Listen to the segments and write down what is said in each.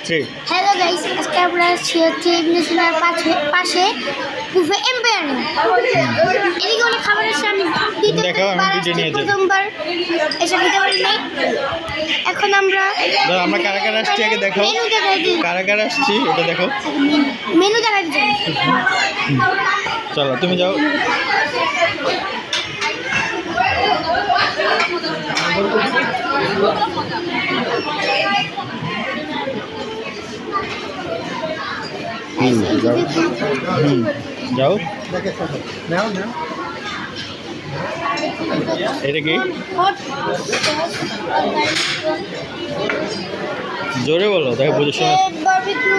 3 hello guys, আজকে আমরা আছি হচ্ছে ইংলিশনার পাশে বুফে এম্পায়ার। এদিকে অনেক খাবার আছে, আমি দেখাও, আমি ভিডিও নিয়ে যাই। প্রথমবার এসে খেতে পারি নাই। এখন আমরা কারা কারা আসছি আগে দেখো, মেনু দেখাই দিই। কারা কারা আসছি ওটা দেখো। মেনু দেখাই দিই। চলো তুমি যাও। যাও এটা কি জোরে বলো, দেখো বুঝে শোনো। Barbecue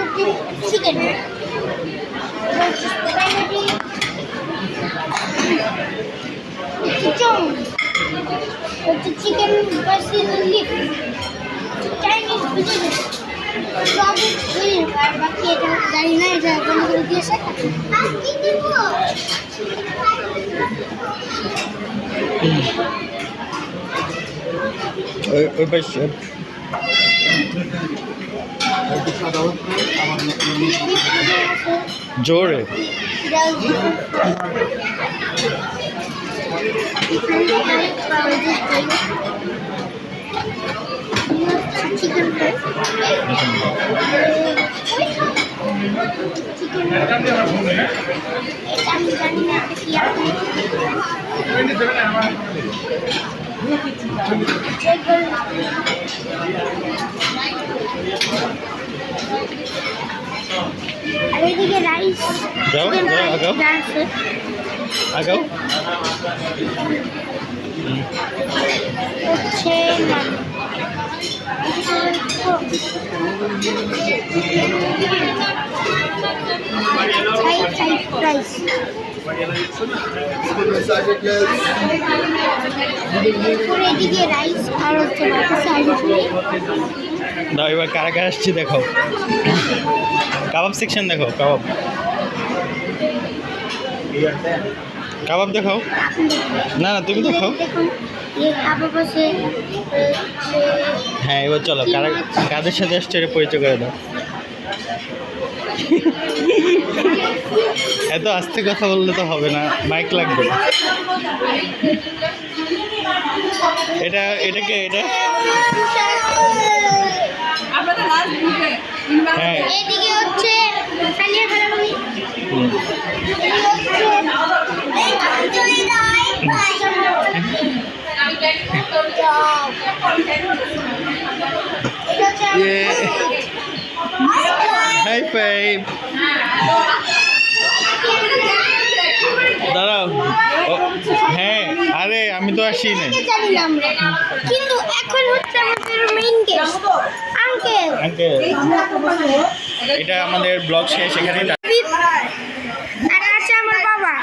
chicken, chicken basil leaf, Chinese biryani, সবই তৈরি আর বাকি এটা জানি না, এটা বন্ধ করে দিয়েছে। আর কি দিব? ওই পাশে জোরে চিকেন আমি জানি না কি আর এদিকে রাইস, যাও যাও আগাও আছে আগাও। হচ্ছে না রাইস। এরপরে এদিকে রাইস আর হচ্ছে দাও এবার কারা কারা আসছি দেখো। কাবাব সেকশন দেখো, কাবাব কাবাব দেখাও। না না তুমি দেখাও। দেখুন কাবাব আছে। হ্যাঁ এবার চলো, কারা কাদের সাথে আসছে এটা পরিচয় করে দাও। এত আস্তে কথা বললে তো হবে না, মাইক লাগবে। এটাকে এটা হ্যাঁ এদিকে হচ্ছে সানিয়া খালামণি, হাই ফাইভ। দাঁড়াও হ্যাঁ, আরে আমি তো আসি না। জানি না আমরা, কিন্তু এখন হচ্ছে আমাদের মেইন গেস্ট আঙ্কেল। আঙ্কেল এটা আমাদের ব্লগ শেষ এখানে। আর আছে আমার বাবা।